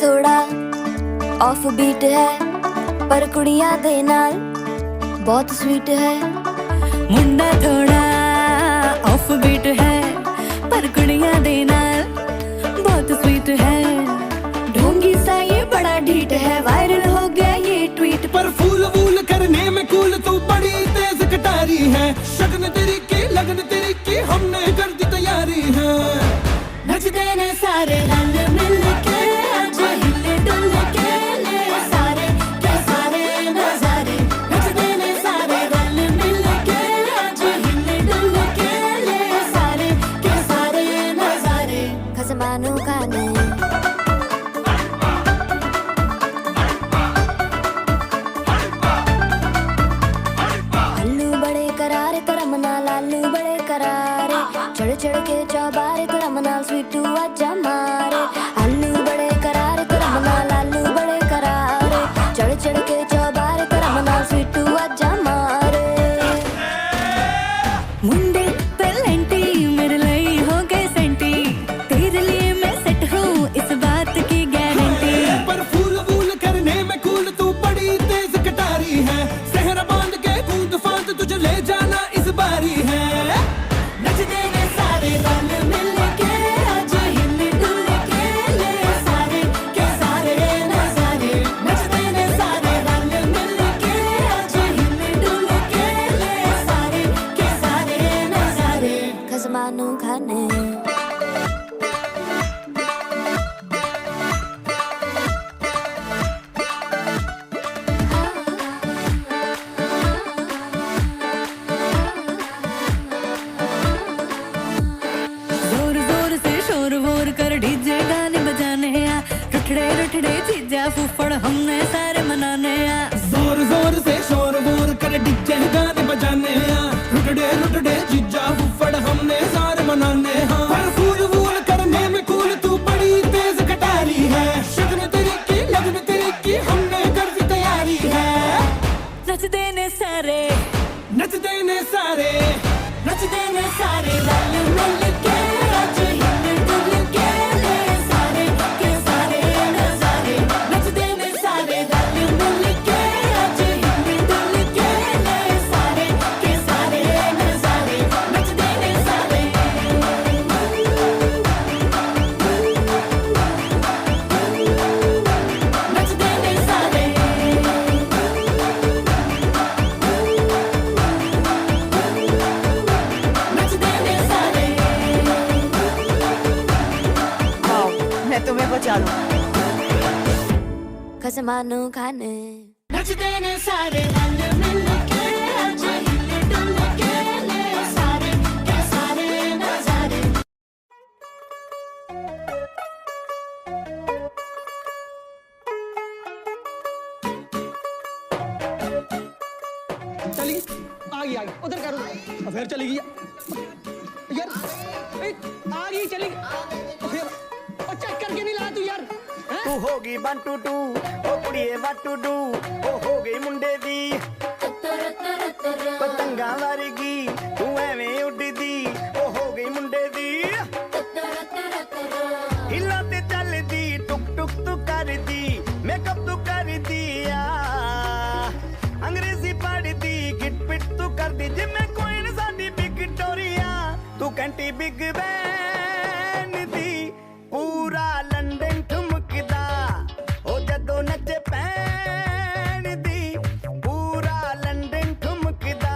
थोड़ा off beat है पर कुड़ियां दे नाल बहुत स्वीट है। मुंडा थोड़ा ऑफ बीट है पर कुड़ियां दे नाल बहुत स्वीट है। ढोंगी सा ये बड़ा ढीठ है, वायरल हो गया ये ट्वीट। पर फूल वूल करने में कूल तू बड़ी तेज कटारी है। शगन तेरी की लगन तेरी की हमने कर दी तैयारी है। नचते ने सारे रंग मिल के आज हिले डुल के ले सारे के सारे नजारे। नचते ने सारे रंग मिल के आज हिले डुल के ले सारे के सारे नजारे। खसमानू खाने आलू बड़े करारे करम नाल आलू बड़े करारे। चढ़ चढ़ के चौबारे करम नाल स्वीटू आजा मारे। आलू बड़े करारे करम नाल आलू बड़े करारे। चढ़ चढ़ के चौबारे करम नाल स्वीटू आजा मारे। मुंडे पेलेंटी मेरे लिए हो गए सेंटी, तेरे लिए मैं सेट हूँ इस बात की गारंटी। पर फूल वूल करने में कूल तू बड़ी तेज कटारी है। सहरा बांध के कूद फांद तुझे ले जाना इस बारी है। नचते ने सारे रंग मिल के आज हिले डुल के ले सारे के सारे नजारे। नचते ने सारे रंग मिल के आज हिले डुल के ले सारे के सारे नजारे। खसमानू खाने जोर जोर से शोर वोर कर डीजे गाने बजाने आ। रुठड़े रुठड़े चीजा फूफड़ हमने सारे मनाने आ। जोर जोर से शोर वोर कर डीजे गाने बजाने हैं। रुटड़े रुटड़े जीजा फुफड़ हमने सारे मनाने हैं। पर फूल वूल करने में कूल तू बड़ी तेज कटारी है। शगन तेरी की लगन तेरी की हमने कर दी तैयारी है। नचते ने सारे नचते ने सारे नचते ने सारे रंग मिल के आज हिले डुल के ले सारे के सारे नजारे। नचते ने सारे रंग मिल के आज हिले डुल के ले सारे के सारे नजारे। नचते ने सारे नचते ने सारे नचते ने सारे। आओ मैं तुम्हें बचा लूं। खसमानू खाने नचते ने सारे रंग मिल के आज हिले डुल के ले सारे के सारे नजारे। चली आ गई उधर करो फिर चली गई यार। आ गई चली फिर चेक करके नहीं ला तू यार। तू होगी 1 2 2 ओ कुड़िए what to do ओ हो गई मुंडे दी पतंगा वर्गी तू एवें उड़दी ओ हो गई मुंडे दी। हिला ते चलदी टुक टुक तू करदी मेकअप तू करदी आ। अंग्रेजी पढ़दी गिट पिट तू करदी जिम्मे कोइन साडी विक्टोरिया। तू कंटी बिग बैन दी पूरा लंदन ठुमकदा ओ जदों नचे पैन दी पूरा लंदन ठुमकदा।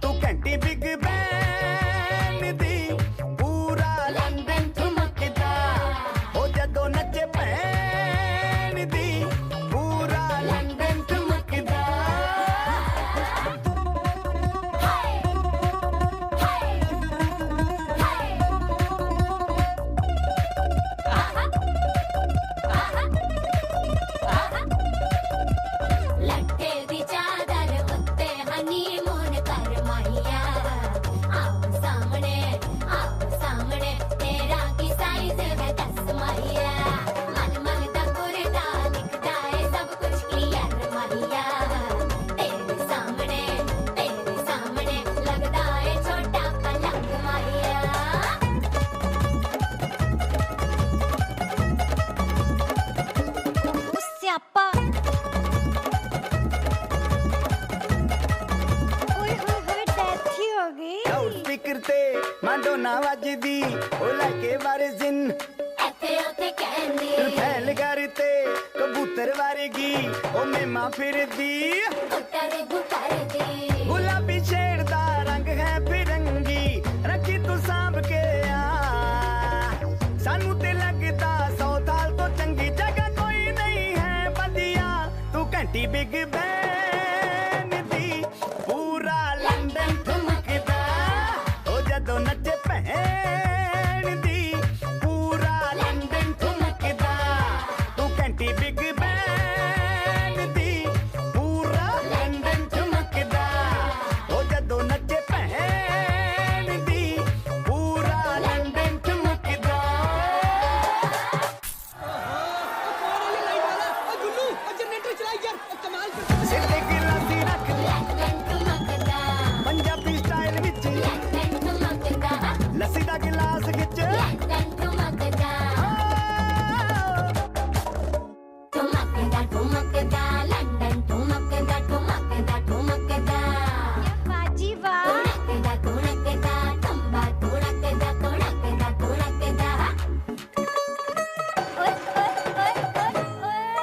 तू कंटी बिग बैन दी पूरा लंदन ठुमकदा ओ जदों नचे पैन दी पूरा लंदन ठुमकदा। ਤੇ ਮਾਂਡੋਨਾ ਵੱਜਦੀ ਉਹ ਲੈ ਕੇ ਵਾਰਿਸਿਨ ਇੱਥੇ ਉੱਥੇ ਕਹਿੰਦੀ ਫੈਲ ਕਰ ਤੇ ਕਬੂਤਰ ਵਾਰੇਗੀ ਉਹ ਮੇਮਾ ਫਿਰਦੀ ਗੁੱਟਰ ਦੀ ਗੁਲਾਬੀ ਸ਼ੇਡ ਦਾ ਰੰਗ ਹੈ ਫਿਰੰਗੀ ਰੱਖੀ ਤੂੰ ਸਾਂਭ ਕੇ ਆ ਸਾਨੂੰ ਤੇ ਲੱਗਦਾ 100 ਸਾਲ ਤੋਂ ਚੰਗੀ ਜਗ੍ਹਾ ਕੋਈ ਨਹੀਂ ਹੈ ਵਧੀਆ ਤੂੰ ਘੰਟੀ ਬਿਗ ਬੈਨ ਦੀ ਪੂਰਾ ਲੰਡਨ ਠੁਮਕਦਾ ਉਹ ਜਦੋਂ ਨੱਚੇ ਭੈਣ ਦੀ ਪੂਰਾ ਲੰਡਨ ਠੁਮਕਦਾ ਤੂੰ ਘੰਟੀ ਬਿਗ ਬੈਨ ਦੀ ਪੂਰਾ ਲੰਡਨ ਠੁਮਕਦਾ ਉਹ ਜਦੋਂ ਨੱਚੇ ਭੈਣ ਦੀ ਪੂਰਾ ਲੰਡਨ ਠੁਮਕਦਾ ਸਿਰ ਤੇ ਗਿਲਾਸੀ ਰੱਖ ਲੰਡਨ ਠੁਮਕਦਾ ਪੰਜਾਬੀ ਸਟਾਈਲ ਵਿੱਚ ਲੰਡਨ ਠੁਮਕਦਾ ਲੱਸੀ ਦਾ ਗਿਲਾਸ ਖਿੱਚ ਲੰਡਨ ਠੁਮਕਦਾ ਠੁਮਕਦਾ ਠੁਮਕਦਾ ਲੰਡਨ ਠੁਮਕਦਾ ਠੁਮਕਦਾ ਠੁਮਕਦਾ ਬਾਜੀ ਵਾਹ ਠੁਮਕਦਾ ਠੁਮਕਦਾ ਟੰਬਾ ਠੁਮਕਦਾ ਠੁਮਕਦਾ ਠੁਮਕਦਾ ਓਏ ਓਏ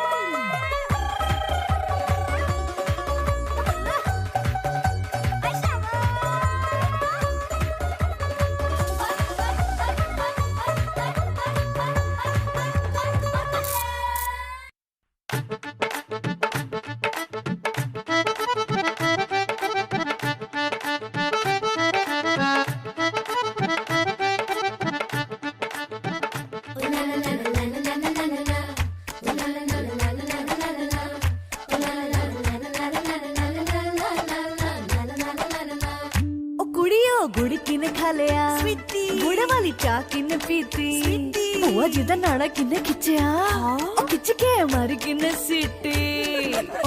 ओ कुड़ियो गुड़ किने खा लिया गुड़ वाली चाह किने पीती बुआ जी दा नाड़ा किने खिंचया ओ खिंच के मारी किने सीटी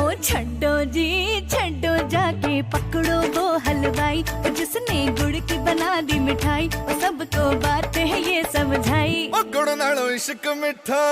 ओ छड्डो जी छड्डो जाके पकड़ो वो हलवाई ओ जिसने गुड़ की बना दी मिठाई ओ सबको बात है ये समझाई ओ गुड़ नालों इश्क मिठा